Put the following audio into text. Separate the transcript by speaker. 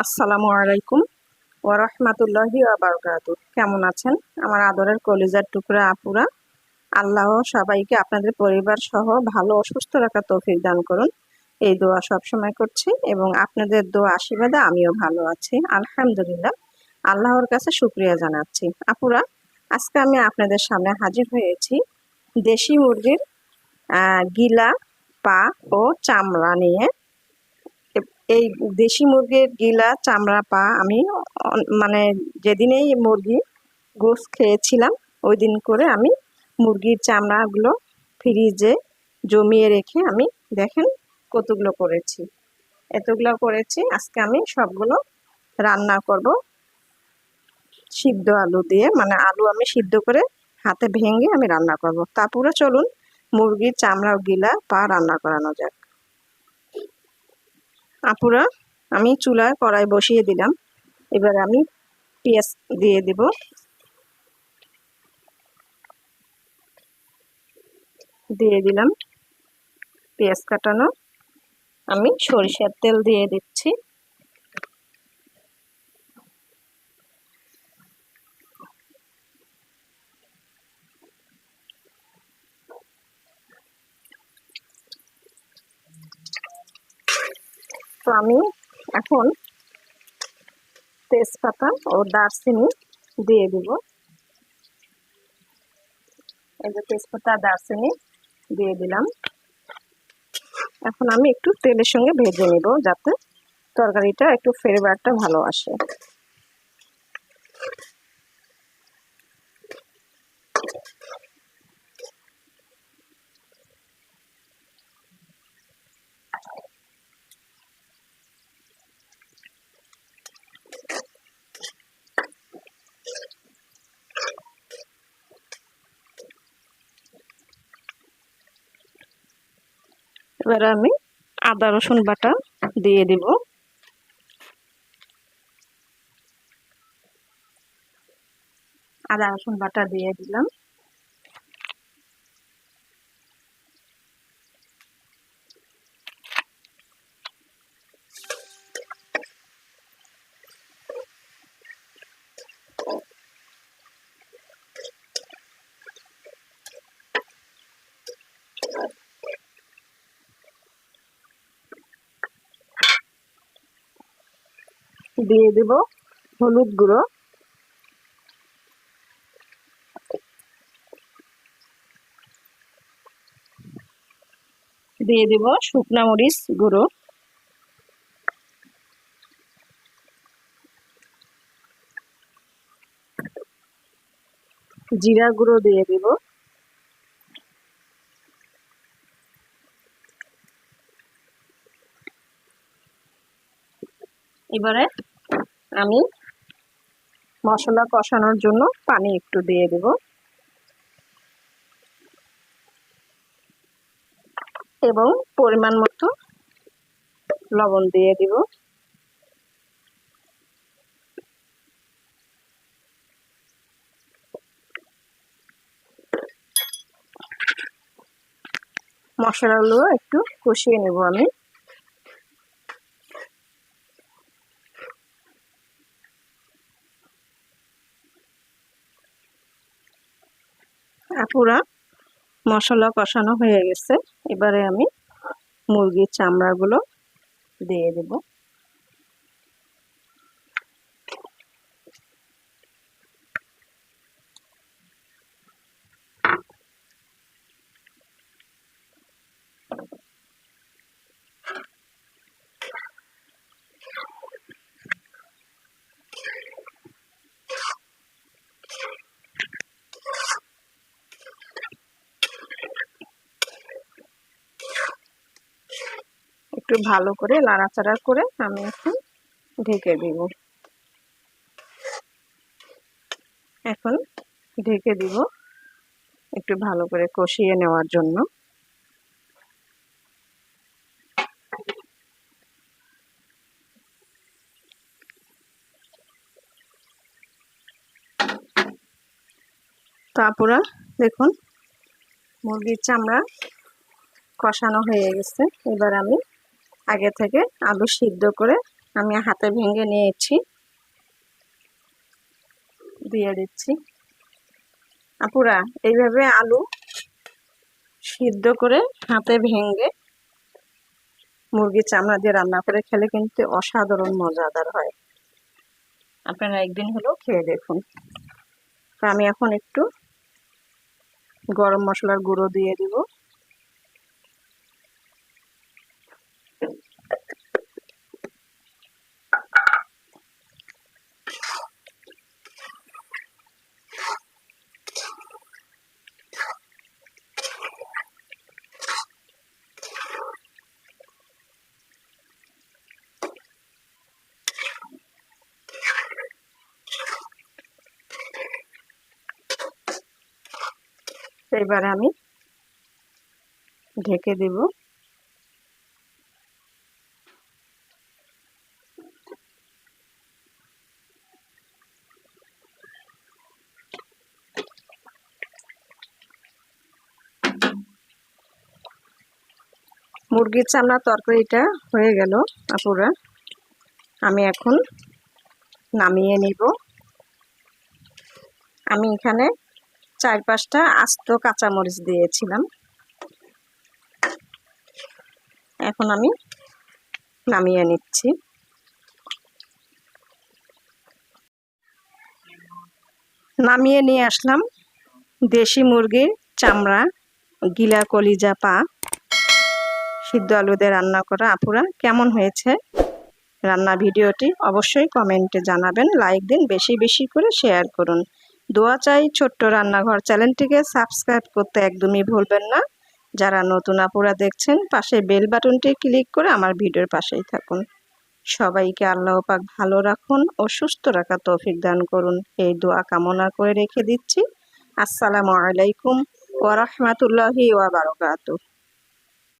Speaker 1: আসসালামু আলাইকুম ওয়া রাহমাতুল্লাহি ওয়া বারাকাতুহু। কেমন আছেন আমার আদরের কলিজার টুকরা আপুরা? আল্লাহ সবাইকে আপনাদের পরিবার সহ ভালো ও সুস্থ রাখার তৌফিক দান করুন, এই দোয়া সবসময় করছি এবং আপনাদের দোয়া আশীর্বাদে আমিও ভালো আছি আলহামদুলিল্লাহ। আল্লাহর কাছে শুকরিয়া জানাচ্ছি। আপুরা, আজকে আমি আপনাদের সামনে হাজির হয়েছি দেশি মুরগির গিলা, পা ও চামড়া নিয়ে। এই দেশি মুরগির গিলা, চামড়া, পা আমি মানে যেদিনেই মুরগি গোস খেয়েছিলাম ওই দিন করে আমি মুরগির চামড়াগুলো ফ্রিজে জমিয়ে রেখে আমি দেখেন কতগুলো করেছি, এতগুলো করেছি। আজকে আমি সবগুলো রান্না করব সিদ্ধ আলু দিয়ে, মানে আলু আমি সিদ্ধ করে হাতে ভেঙে আমি রান্না করব। তারপরে চলুন মুরগির চামড়া ও গিলা, পা রান্না করানো যাক। আপুরা, আমি চুলায় কড়াই বসিয়ে দিলাম। এবার আমি পেঁয়াজ দিয়ে দিব, দিয়ে দিলাম পেঁয়াজ কাটানো। আমি সরিষার তেল দিয়ে দিচ্ছি, তো আমি এখন তেজপাতা ও দারচিনি দিয়ে দিব। এই যে তেজপাতা, দারচিনি দিয়ে দিলাম। এখন আমি একটু তেলের সঙ্গে ভেজে নেব যাতে তরকারিটা একটু ফ্লেভারটা ভালো আসে। এবার আমি আদা রসুন বাটা দিয়ে দিব, আদা রসুন বাটা দিয়ে দিলাম। দিয়ে দিব হলুদ গুঁড়ো, দিয়ে দিব শুকনা মরিচ গুঁড়ো, জিরা গুঁড়ো দিয়ে দিব, এবারে আমি মশলা কষানোর জন্য পানি একটু দিয়ে দেব এবং পরিমাণ মতো লবণ দিয়ে দিব। মশলাগুলো একটু কষিয়ে নেব আমি। পুরা মশলা কষানো হয়ে গেছে, এবারে আমি মুরগির চামড়াগুলো দিয়ে দেব। একটু ভালো করে নাড়াচাড়া করে আমি এখন ঢেকে দিব। এখন ঢেকে দিব একটু ভালো করে কষিয়ে নেওয়ার জন্য। তারপরে দেখুন মুরগির চামড়া কষানো হয়ে গেছে। এবার আমি আগে থেকে আলু সিদ্ধ করে আমি হাতে ভেঙে নিয়েছি, দিয়ে দিচ্ছি। আপুরা এইভাবে আলু সিদ্ধ করে হাতে ভেঙে মুরগির চামড়া দিয়ে রান্না করে খেলে কিন্তু অসাধারণ মজাদার হয়। আপনারা একদিন হলেও খেয়ে দেখুন। তো আমি এখন একটু গরম মশলার গুঁড়ো দিয়ে দিব। এবারে আমি ঢেকে দিব। মুরগির চামড়া তরকারিটা হয়ে গেল আপুরা, আমি এখন নামিয়ে নিব। আমি এখানে 4-5টা আস্ত কাঁচামরিচ দিয়েছিলাম। এখন আমি নামিয়ে নিচ্ছি। নামিয়ে নিয়ে আসলাম দেশি মুরগির চামড়া, গিলা, কলিজা, পা সিদ্ধ আলু দিয়ে রান্না করা। আপুরা কেমন হয়েছে রান্না ভিডিওটি অবশ্যই কমেন্টে জানাবেন, লাইক দিন, বেশি বেশি করে শেয়ার করুন। দোয়া চাই ছোট্ট রান্নাঘর চ্যানেলটিকে সাবস্ক্রাইব করতে একদমই ভুলবেন না। যারা নতুন আপুরা দেখছেন পাশে বেল বাটনটি ক্লিক করে আমার ভিডিওর পাশেই থাকুন। সবাইকে আল্লাহ পাক ভালো রাখুন ও সুস্থ রাখার তৌফিক দান করুন, এই দোয়া কামনা করে রেখে দিচ্ছি। আসসালামু আলাইকুম ওয়া রাহমাতুল্লাহি ওয়া বারাকাতুহু।